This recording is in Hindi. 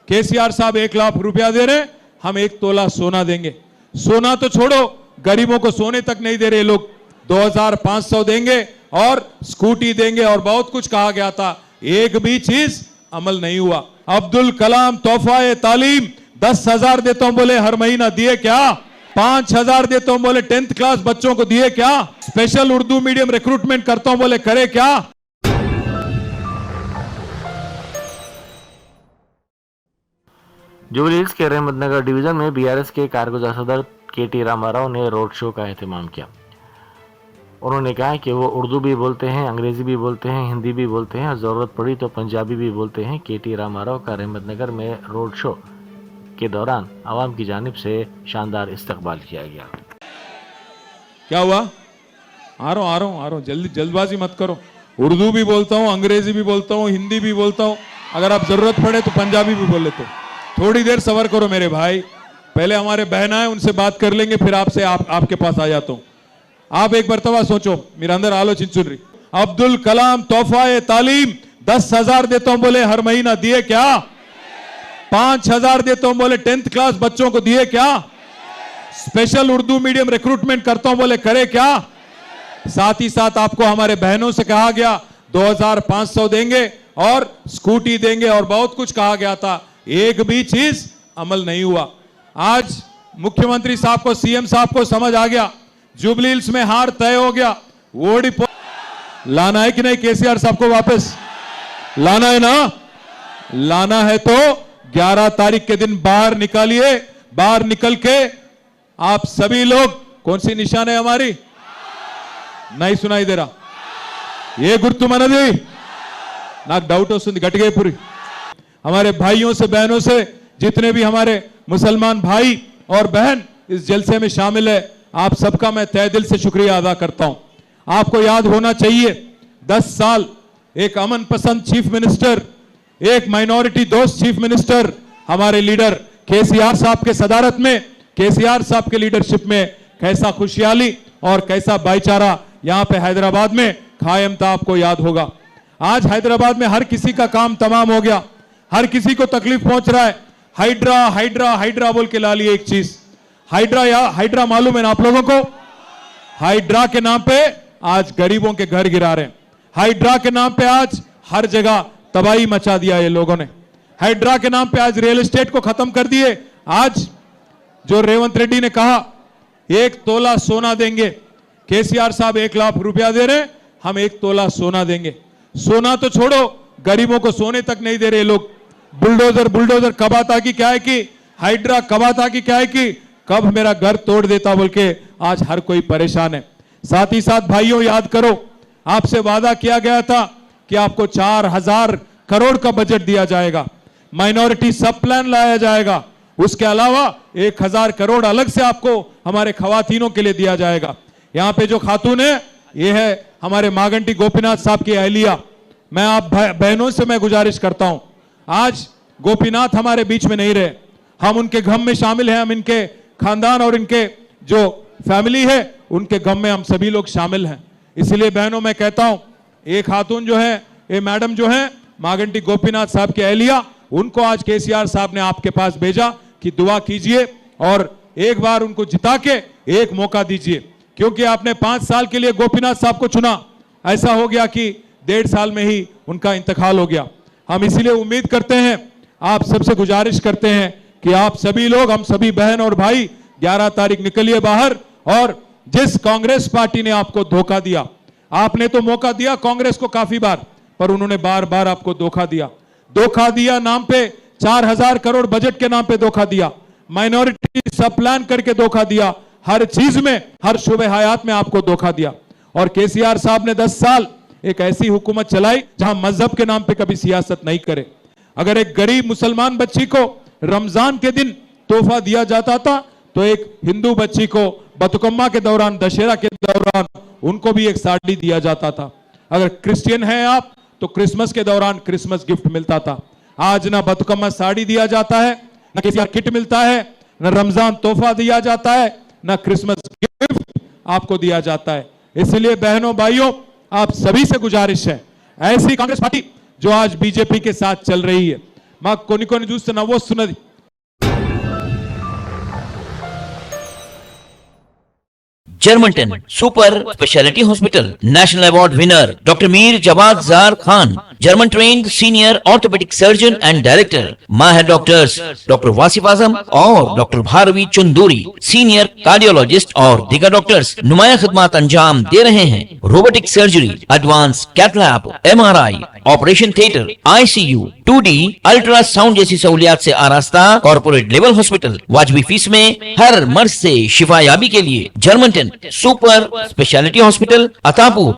केसीआर साहब 1 लाख रुपया दे रहे, हम 1 तोला सोना देंगे। सोना तो छोड़ो, गरीबों को सोने तक नहीं दे रहे लोग। 2500 देंगे और स्कूटी देंगे और बहुत कुछ कहा गया था, एक भी चीज अमल नहीं हुआ। अब्दुल कलाम तोहफा तालीम 10,000 देता हूं बोले हर महीना, दिए क्या? 5,000 देता हूं बोले 10th क्लास बच्चों को, दिए क्या? स्पेशल उर्दू मीडियम रिक्रूटमेंट करता हूं बोले, करे क्या? जुबली हिल्स के रहमतनगर डिवीजन में बीआरएस के कारगुजार सदर केटी रामाराव ने रोड शो का एहतमाम किया। उन्होंने कहा कि वो उर्दू भी बोलते हैं, अंग्रेजी भी बोलते हैं, हिंदी भी बोलते हैं और ज़रूरत पड़ी तो पंजाबी भी बोलते हैं। केटी रामाराव का रहमतनगर में रोड शो के दौरान आवाम की जानिब से शानदार इस्तकबाल किया गया। क्या हुआ? आ रहा हूं, जल्दी जल्दबाजी मत करो। उर्दू भी बोलता हूं, अंग्रेजी भी बोलता हूं, हिंदी भी बोलता हूं, अगर आप जरूरत पड़े तो पंजाबी भी बोल लेते हो। थोड़ी देर सबर करो मेरे भाई, पहले हमारे बहना है उनसे बात कर लेंगे, फिर आपसे आपके पास आ जाता हूं। आप एक मरतबा सोचो, मेरे अंदर आलोचन रही। अब्दुल कलाम तोहफा तालीम 10,000 देता हूं बोले हर महीना, दिए क्या? 5,000 देता हूं बोले 10th क्लास बच्चों को, दिए क्या? स्पेशल उर्दू मीडियम रिक्रूटमेंट करता हूं बोले, करे क्या? साथ ही साथ आपको हमारे बहनों से कहा गया 2500 देंगे और स्कूटी देंगे और बहुत कुछ कहा गया था, एक भी चीज अमल नहीं हुआ। आज मुख्यमंत्री साहब को, सीएम साहब को समझ आ गया, जुबली हिल्स में हार तय हो गया। वोडी लाना है कि नहीं? केसीआर साहब को वापस लाना है ना? लाना है तो 11 तारीख के दिन बाहर निकालिए। बाहर निकल के आप सभी लोग, कौन सी निशान है हमारी? नहीं सुनाई दे रहा, ये गुर्तु मनदी नाक डाउट वस्तुंदी गट्टिगे पूरी। हमारे भाइयों से, बहनों से, जितने भी हमारे मुसलमान भाई और बहन इस जलसे में शामिल है, आप सबका मैं तहे दिल से शुक्रिया अदा करता हूं। आपको याद होना चाहिए 10 साल एक अमन पसंद चीफ मिनिस्टर, एक माइनॉरिटी दोस्त चीफ मिनिस्टर, हमारे लीडर केसीआर साहब के सदारत में, केसीआर साहब के लीडरशिप में कैसा खुशहाली और कैसा भाईचारा यहां पे हैदराबाद में कायम था, आपको याद होगा। आज हैदराबाद में हर किसी का काम तमाम हो गया, हर किसी को तकलीफ पहुंच रहा है। हाइड्रा हाइड्रा हाइड्रा बोल के ला लिए एक चीज, हाइड्रा मालूम है ना आप लोगों को? हाइड्रा के नाम पे आज गरीबों के घर गिरा रहे हैं, हाइड्रा के नाम पे आज हर जगह तबाही मचा दिया ये लोगों ने, हाइड्रा के नाम पे आज रियल एस्टेट को खत्म कर दिए। आज जो रेवंत रेड्डी ने कहा 1 तोला सोना देंगे, केसीआर साहब 1 लाख रुपया दे रहे, हम 1 तोला सोना देंगे। सोना तो छोड़ो, गरीबों को सोने तक नहीं दे रहे लोग। बुलडोजर कब आता कि क्या है कि हाइड्रा कब आता कि क्या है कि कब मेरा घर तोड़ देता बोल के आज हर कोई परेशान है। साथ ही साथ भाइयों, याद करो, आपसे वादा किया गया था कि आपको 4,000 करोड़ का बजट दिया जाएगा, माइनॉरिटी सब प्लान लाया जाएगा, उसके अलावा 1,000 करोड़ अलग से आपको हमारे खवातीनों के लिए दिया जाएगा। यहां पे जो खातून है, ये है हमारे मागंटी गोपीनाथ साहब की अहलिया। मैं आप बहनों से मैं गुजारिश करता हूं, आज गोपीनाथ हमारे बीच में नहीं रहे, हम उनके गम में शामिल हैं, हम इनके खानदान और इनके जो फैमिली है उनके गम में हम सभी लोग शामिल हैं। इसलिए बहनों मैं कहता हूं, एक खातून जो है, ये मैडम जो है मागंटी गोपीनाथ साहब की अहलिया, उनको आज केसीआर साहब ने आपके पास भेजा कि दुआ कीजिए और एक बार उनको जिता के एक मौका दीजिए, क्योंकि आपने 5 साल के लिए गोपीनाथ साहब को चुना, ऐसा हो गया कि 1.5 साल में ही उनका इंतकाल हो गया। हम इसीलिए उम्मीद करते हैं, आप सबसे गुजारिश करते हैं कि आप सभी लोग, हम सभी बहन और भाई 11 तारीख निकलिए बाहर। और जिस कांग्रेस पार्टी ने आपको धोखा दिया, आपने तो मौका दिया कांग्रेस को काफी बार, पर उन्होंने बार बार आपको धोखा दिया नाम पे 4,000 करोड़ बजट के नाम पे धोखा दिया, माइनॉरिटी सब प्लान करके धोखा दिया, हर चीज में, हर शुबे हयात में आपको धोखा दिया। और केसीआर साहब ने 10 साल एक ऐसी हुकूमत चलाई जहां मजहब के नाम पे कभी सियासत नहीं करे। अगर एक गरीब मुसलमान बच्ची को रमजान के दिन तोहफा दिया जाता था, तो एक हिंदू बच्ची को बतुकम्मा के दौरान, दशहरा के दौरान उनको भी एक साड़ी दिया जाता था। अगर क्रिश्चियन हैं आप, तो क्रिसमस के दौरान क्रिसमस गिफ्ट मिलता था। आज ना बतुकम्मा साड़ी दिया जाता है, ना केसीआर किट मिलता है, ना रमजान तोहफा दिया जाता है, ना क्रिसमस गिफ्ट आपको दिया जाता है। इसलिए बहनों भाइयों, आप सभी से गुजारिश है, ऐसी कांग्रेस पार्टी जो आज बीजेपी के साथ चल रही है, మాకు కొన్ని చూస్తే నవ్వొస్తున్నది. Germantown Super Speciality Hospital National Award winner Dr. Mir Jawad Zar Khan, German trained senior orthopedic surgeon and director. Mahir doctors Dr. Wasif Azam और Dr. Bharvi Chunduri, senior cardiologist और दिगर डॉक्टर्स नुमाया खिदमत अंजाम दे रहे हैं. Robotic surgery, advance cath lab, MRI, operation theatre, ICU, 2D ultrasound जैसी सहूलियात से आरास्ता कॉर्पोरेट लेवल हॉस्पिटल. वाजबी फीस में हर मर्ज से शिफायाबी के लिए Germanten super speciality hospital, Attapur.